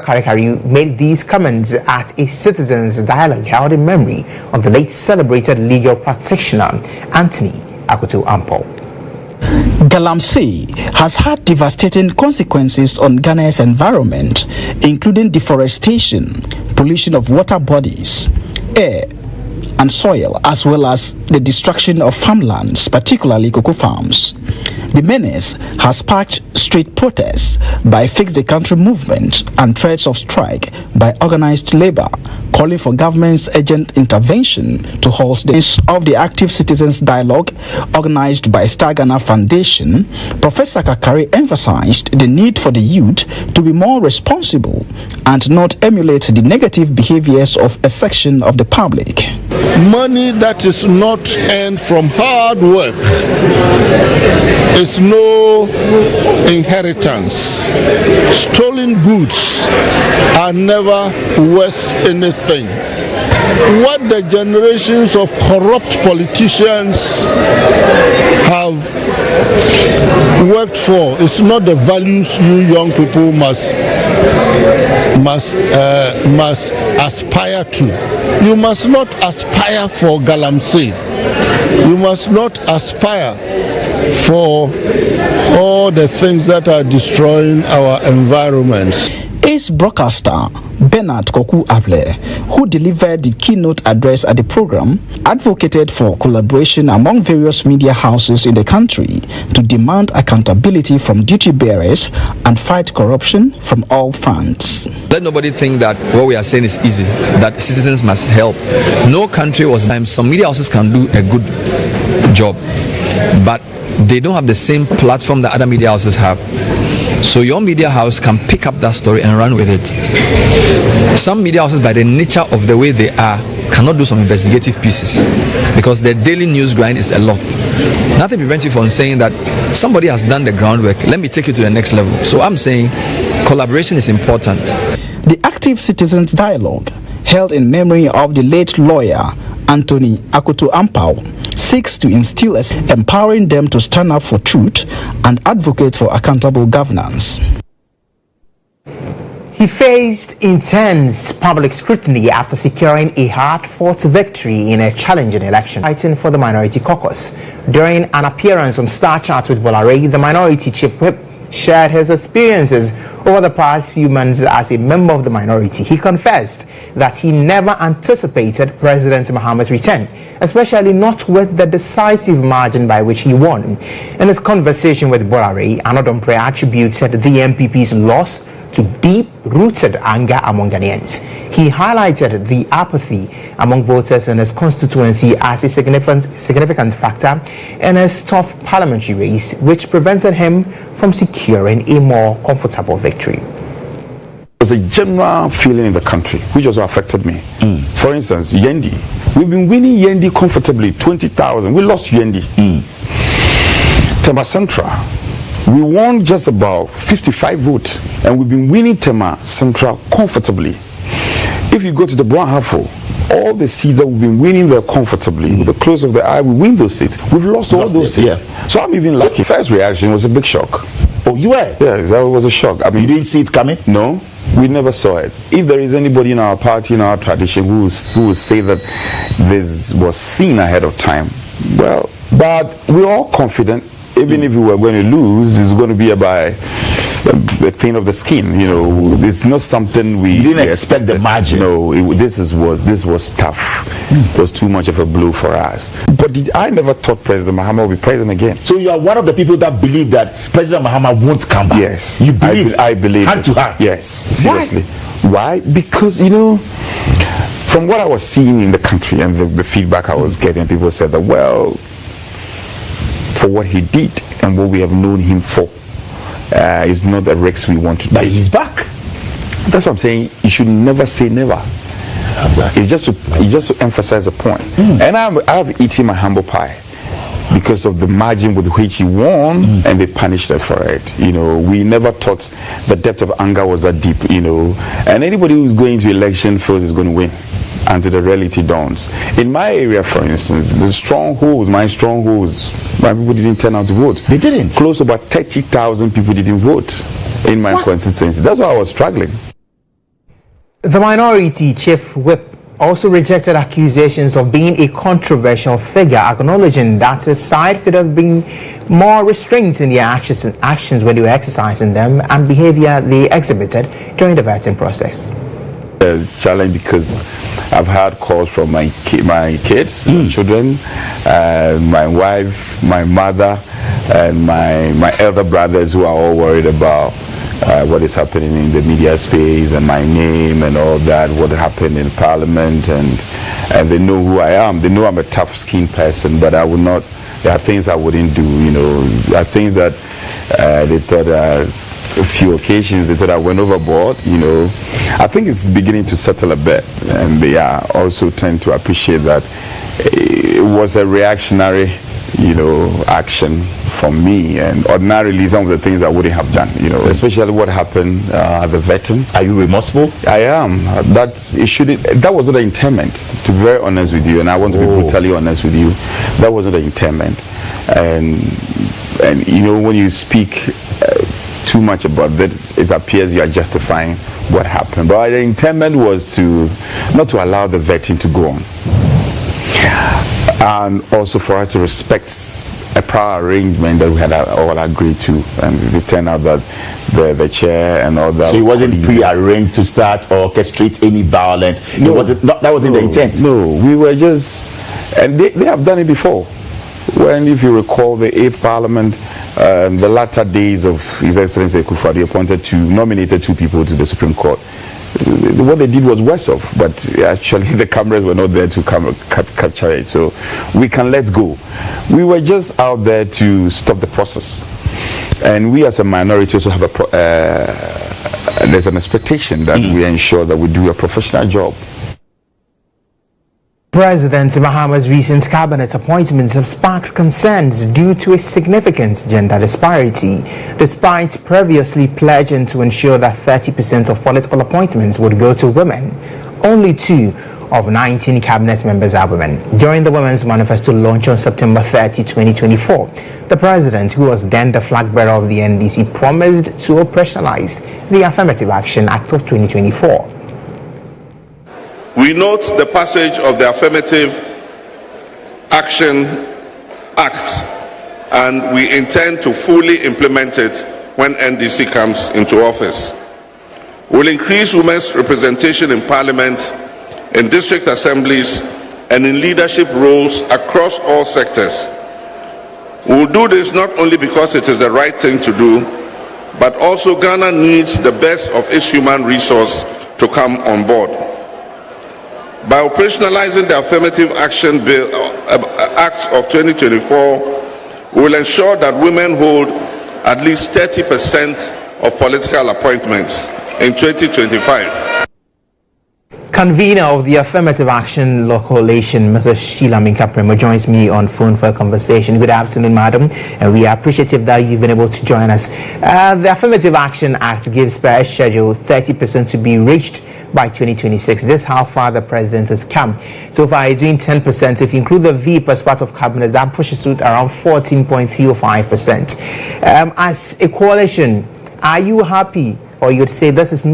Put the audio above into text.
Karikari made these comments at a citizens' dialogue held in memory of the late celebrated legal practitioner Anthony Akoto Ampol. Galamsey has had devastating consequences on Ghana's environment, including deforestation, pollution of water bodies, air, and soil, as well as the destruction of farmlands, particularly cocoa farms. The menace has sparked street protests by Fix the Country movement and threats of strike by organized labor, calling for government's urgent intervention to halt this. Of the Active Citizens Dialogue organized by Starr Ghana Foundation, Professor Kakari emphasized the need for the youth to be more responsible and not emulate the negative behaviors of a section of the public. Money that is not earned from hard work is no inheritance. Stolen goods are never worth anything. What the generations of corrupt politicians have worked for is not the values you young people must aspire to. You must not aspire for galamsey. You must not aspire for all the things that are destroying our environments. Ace broadcaster Bernard Koku Able, who delivered the keynote address at the program, advocated for collaboration among various media houses in the country to demand accountability from duty bearers and fight corruption from all fronts. Let nobody think that what we are saying is easy, that citizens must help. No country was. Some media houses can do a good job, but they don't have the same platform that other media houses have. So your media house can pick up that story and run with it. Some media houses, by the nature of the way they are, cannot do some investigative pieces because their daily news grind is a lot. Nothing prevents you from saying that somebody has done the groundwork, let me take you to the next level. So I'm saying collaboration is important. The Active Citizens Dialogue, held in memory of the late lawyer Anthony Akoto Ampol, seeks to instill empowering them to stand up for truth and advocate for accountable governance. He faced intense public scrutiny after securing a hard-fought victory in a challenging election, fighting for the minority caucus. During an appearance on Star Chat with Bolare, the minority chief whip shared his experiences over the past few months as a member of the minority. He confessed that he never anticipated President Mahama's return, especially not with the decisive margin by which he won. In his conversation with Bolare, Annor Dompreh attributed the MPP's loss to deep-rooted anger among Ghanaians. He highlighted the apathy among voters in his constituency as a significant factor in his tough parliamentary race, which prevented him from securing a more comfortable victory. There's a general feeling in the country which also affected me. For instance, Yendi. We've been winning Yendi comfortably, 20,000. We lost Yendi. Tema Central. We won just about 55 votes, and we've been winning Tema Central comfortably. If you go to the Brown Hafo, all the seats that we've been winning there comfortably, with the close of the eye, we win those seats. We've lost all those seats. Yeah. So I'm even lucky. First reaction was a big shock. Oh, you were? Yes, that was a shock. I mean, you didn't see it coming? No, we never saw it. If there is anybody in our party, in our tradition, who will say that this was seen ahead of time, well, but we're all confident. Even if we were going to lose, it's going to be by the thin of the skin. You know, it's not something we didn't expect the margin. No, this was tough. It was too much of a blow for us. But I never thought President Mahama would be president again. So you are one of the people that believe that President Mahama won't come back. Yes, you believe. I believe. Hand to heart. Yes, seriously. Why? Because from what I was seeing in the country and the feedback I was getting, people said that, well, for what he did and what we have known him for, is not the risks we want to take. But he's back. That's what I'm saying. You should never say never. It's just to emphasize the point. And I've eaten my humble pie because of the margin with which he won, and they punished us for it. We never thought the depth of anger was that deep. And anybody who's going to election feels is going to win until the reality dawns. In my area, for instance, my strongholds, my people didn't turn out to vote. They didn't? Close to about 30,000 people didn't vote in my constituency. That's why I was struggling. The minority chief whip also rejected accusations of being a controversial figure, acknowledging that his side could have been more restrained in their actions when they were exercising them and behavior they exhibited during the vetting process. Challenge because I've had calls from my kids, my children, my wife, my mother, and my elder brothers who are all worried about what is happening in the media space and my name and all that, what happened in Parliament, and they know who I am. They know I'm a tough-skinned person, but I would not. There are things I wouldn't do. You know, there are things that they thought. A few occasions they thought I went overboard. You know, I think it's beginning to settle a bit, and they are also tend to appreciate that it was a reactionary, you know, action from me, and ordinarily some of the things I wouldn't have done, you know, especially what happened at the vetting. Are you remorseful? I am. That was not the intent, to be very honest with you, and I want to be brutally honest with you. That was not the intent, and you know, when you speak too much about that, it appears you are justifying what happened. But the intent was not to allow the vetting to go on, and also for us to respect a prior arrangement that we had all agreed to. And it turned out that the chair and all that. So it wasn't pre-arranged to start or orchestrate any violence. No, that wasn't the intent. No, we were just, and they have done it before. When, if you recall, the 8th Parliament, the latter days of His Excellency Akufo-Addo nominated 2 people to the Supreme Court. What they did was worse off, but actually the cameras were not there to capture it, so we can let go. We were just out there to stop the process, and we as a minority also have there's an expectation that we ensure that we do a professional job. President Mahama's recent cabinet appointments have sparked concerns due to a significant gender disparity, despite previously pledging to ensure that 30% of political appointments would go to women. Only 2 of 19 cabinet members are women. During the Women's Manifesto launch on September 30, 2024, the president, who was then the flag bearer of the NDC, promised to operationalize the Affirmative Action Act of 2024. We note the passage of the Affirmative Action Act, and we intend to fully implement it when NDC comes into office. We'll increase women's representation in Parliament, in district assemblies, and in leadership roles across all sectors. We'll do this not only because it is the right thing to do, but also Ghana needs the best of its human resource to come on board. By operationalizing the Affirmative Action Bill Act of 2024, we will ensure that women hold at least 30% of political appointments in 2025. Convener of the Affirmative Action Coalition, Mrs. Sheila Minka-Premo, joins me on phone for a conversation. Good afternoon, madam, and we are appreciative that you've been able to join us. The Affirmative Action Act gives per schedule 30% to be reached by 2026. This is how far the president has come. So far, he's doing 10%. If you include the VP as part of cabinet, that pushes to around 14.305%. As a coalition, are you happy, or you'd say this is